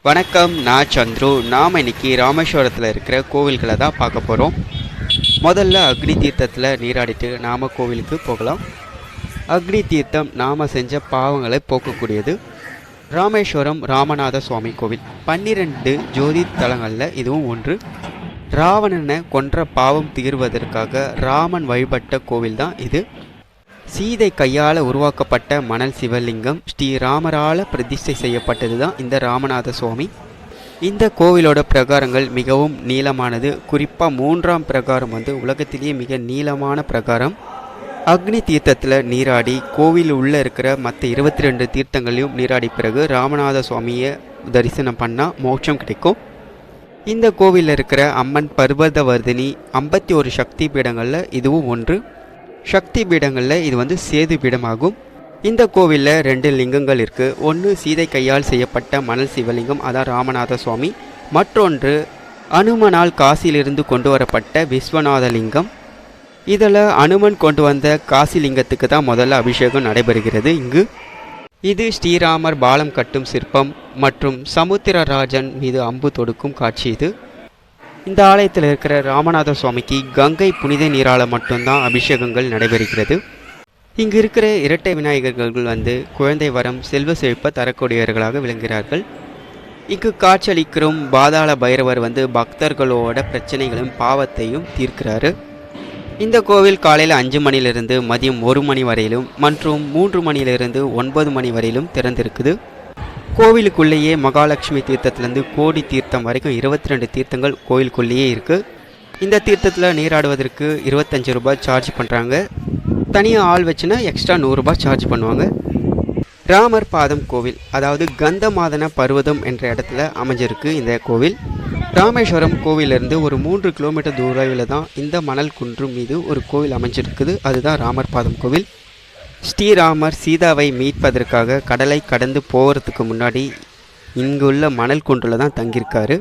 வணக்கம், நான் சந்துரு. நாம் இன்னைக்கு ராமேஸ்வரத்தில் இருக்கிற கோவில்களை தான் பார்க்க போகிறோம். முதல்ல அக்னி தீர்த்தத்தில் நீராடிட்டு நாம் கோவிலுக்கு போகலாம். அக்னி தீர்த்தம் நாம் செஞ்ச பாவங்களை போக்கக்கூடியது. ராமேஸ்வரம் ராமநாத சுவாமி கோவில் 12 ஜோதி தலங்களில் இதுவும் ஒன்று. ராவணனை கொன்ற பாவம் தீர்வதற்காக ராமன் வழிபட்ட கோவில் தான் இது. சீதை கையால் உருவாக்கப்பட்ட மணல் சிவலிங்கம் ஸ்ரீராமரால் பிரதிஷ்டை செய்யப்பட்டது தான் இந்த ராமநாத சுவாமி. இந்த கோவிலோட பிரகாரங்கள் மிகவும் நீளமானது. குறிப்பாக 3ஆம் பிரகாரம் உலகத்திலேயே மிக நீளமான பிரகாரம். அக்னி தீர்த்தத்தில் நீராடி கோவில் உள்ளே இருக்கிற மற்ற 22 தீர்த்தங்களையும் நீராடி பிறகு ராமநாத சுவாமியை தரிசனம் பண்ணால் மோட்சம் கிடைக்கும். இந்த கோவிலில் இருக்கிற அம்மன் பர்வதவர்தினி 51 சக்தி பீடங்களில் இதுவும் ஒன்று. சக்தி பீடங்களில் இது சேது பீடமாகும். இந்த கோவிலில் 2 லிங்கங்கள் இருக்குது. ஒன்று சீதை கையால் செய்யப்பட்ட மணல் சிவலிங்கம், அதான் ராமநாத சுவாமி. மற்றொன்று அனுமனால் காசியிலிருந்து கொண்டு வரப்பட்ட விஸ்வநாத லிங்கம். இதில் அனுமன் கொண்டு வந்த காசி லிங்கத்துக்கு தான் முதல்ல அபிஷேகம் நடைபெறுகிறது இங்கு. இது ஸ்ரீராமர் பாலம் கட்டும் சிற்பம் மற்றும் சமுத்திரராஜன் மீது அம்பு தொடுக்கும் காட்சி இது. இந்த ஆலயத்தில் இருக்கிற ராமநாத சுவாமிக்கு கங்கை புனித நீரால் மட்டும்தான் அபிஷேகங்கள் நடைபெறுகிறது. இங்கு இருக்கிற இரட்டை விநாயகர்கள் குழந்தை வரம் செல்வ செழிப்பை தரக்கூடியவர்களாக விளங்குகிறார்கள். இங்கு காட்சியளிக்கும் பாதாள பைரவர் பக்தர்களோட பிரச்சனைகளும் பாவத்தையும் தீர்க்கிறாரு. இந்த கோவில் காலையில் 5 மணிலிருந்து மதியம் 1 மணி வரையிலும் மற்றும் 3 மணிலிருந்து 9 மணி வரையிலும் திறந்திருக்குது. கோவிலுக்குள்ளேயே மகாலட்சுமி தீர்த்தத்திலேருந்து கோடி தீர்த்தம் வரைக்கும் 22 தீர்த்தங்கள் கோவிலுக்குள்ளேயே இருக்குது. இந்த தீர்த்தத்தில் நீராடுவதற்கு 25 ரூபாய் சார்ஜ் பண்ணுறாங்க. தனியாக ஆள் வச்சுன்னா எக்ஸ்ட்ரா 100 ரூபாய் சார்ஜ் பண்ணுவாங்க. ராமர் பாதம் கோவில், அதாவது கந்தமாதன பர்வதம் என்ற இடத்துல அமைஞ்சிருக்கு இந்த கோவில். ராமேஸ்வரம் கோவிலிருந்து ஒரு 3 கிலோமீட்டர் தூரத்தில் தான் இந்த மணல் குன்று மீது ஒரு கோவில் அமைஞ்சிருக்குது. அதுதான் ராமர் பாதம் கோவில். ஸ்ரீராமர் சீதாவை மீட்பதற்காக கடலை கடந்து போகிறதுக்கு முன்னாடி இங்குள்ள மணல் குன்றில் தான் தங்கியிருக்காரு.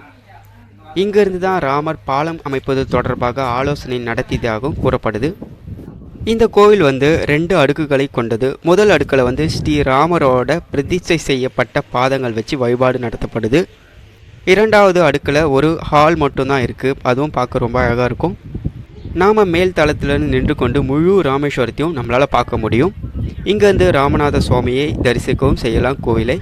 இங்கிருந்து தான் ராமர் பாலம் அமைப்பது தொடர்பாக ஆலோசனை நடத்தியதாகவும் கூறப்படுது. இந்த கோவில் 2 அடுக்குகளை கொண்டது. முதல் அடுக்கில் ஸ்ரீராமரோட பிரதிஷ்டை செய்யப்பட்ட பாதங்கள் வச்சு வழிபாடு நடத்தப்படுது. 2வது அடுக்கில் ஒரு ஹால் மட்டும்தான் இருக்குது. அதுவும் பார்க்க ரொம்ப அழகாக இருக்கும். நாம் மேல் தளத்தில் நின்று கொண்டு முழு ராமேஸ்வரத்தையும் நம்மளால் பார்க்க முடியும். இங்கேருந்து ராமநாத சுவாமியை தரிசிக்கவும் செய்யலாம் கோவிலை.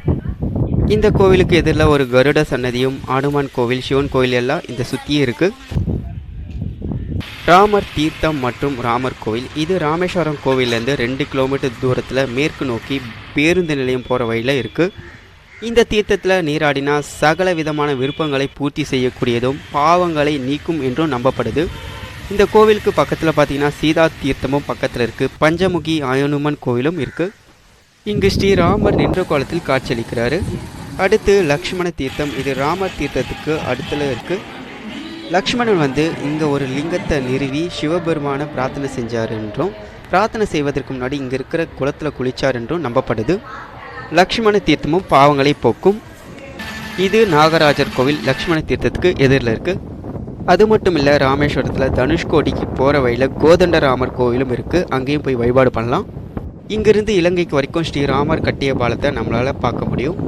இந்த கோவிலுக்கு எதிரில் ஒரு கருட சன்னதியும் அனுமான் கோவில், சிவன் கோவில் எல்லாம் இந்த சுற்றியே இருக்குது. ராமர் தீர்த்தம் மற்றும் ராமர் கோவில், இது ராமேஸ்வரம் கோவிலேருந்து 2 கிலோமீட்டர் தூரத்தில் மேற்கு நோக்கி பேருந்து நிலையம் போகிற வழியில் இருக்குது. இந்த தீர்த்தத்தில் நீராடினா சகல விதமான விருப்பங்களை பூர்த்தி செய்யக்கூடியதும் பாவங்களை நீக்கும் என்றும் நம்பப்படுது. இந்த கோவிலுக்கு பக்கத்தில் பார்த்தீங்கன்னா சீதா தீர்த்தமும் பக்கத்தில் இருக்குது. பஞ்சமுகி அனுமன் கோவிலும் இருக்குது. இங்கு ஸ்ரீராமர் நின்ற கோலத்தில் காட்சியளிக்கிறாரு. அடுத்து லக்ஷ்மண தீர்த்தம், இது ராமர் தீர்த்தத்துக்கு அடுத்துல இருக்குது. லக்ஷ்மணன் இங்கே ஒரு லிங்கத்தை நிறுவி சிவபெருமான பிரார்த்தனை செஞ்சார் என்றும், பிரார்த்தனை செய்வதற்கு முன்னாடி இங்கே இருக்கிற குளத்தில் குளித்தார் என்றும் நம்பப்படுது. லக்ஷ்மண தீர்த்தமும் பாவங்களை போக்கும். இது நாகராஜர் கோவில் லக்ஷ்மண தீர்த்தத்துக்கு எதிரில் இருக்குது. அது மட்டும் இல்லை, ராமேஸ்வரத்தில் தனுஷ்கோடிக்கு போகிற வழியில் கோதண்டராமர் கோவிலும் இருக்குது. அங்கேயும் போய் வழிபாடு பண்ணலாம். இங்கிருந்து இலங்கைக்கு வரைக்கும் ஸ்ரீராமர் கட்டிய பாலத்தை நம்மளால் பார்க்க முடியும்.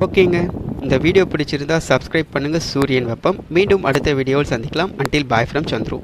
ஓகேங்க, இந்த வீடியோ பிடிச்சிருந்தால் சப்ஸ்கிரைப் பண்ணுங்கள். சூரியன் வெப்பம். மீண்டும் அடுத்த வீடியோவில் சந்திக்கலாம். Until bye from Chandru.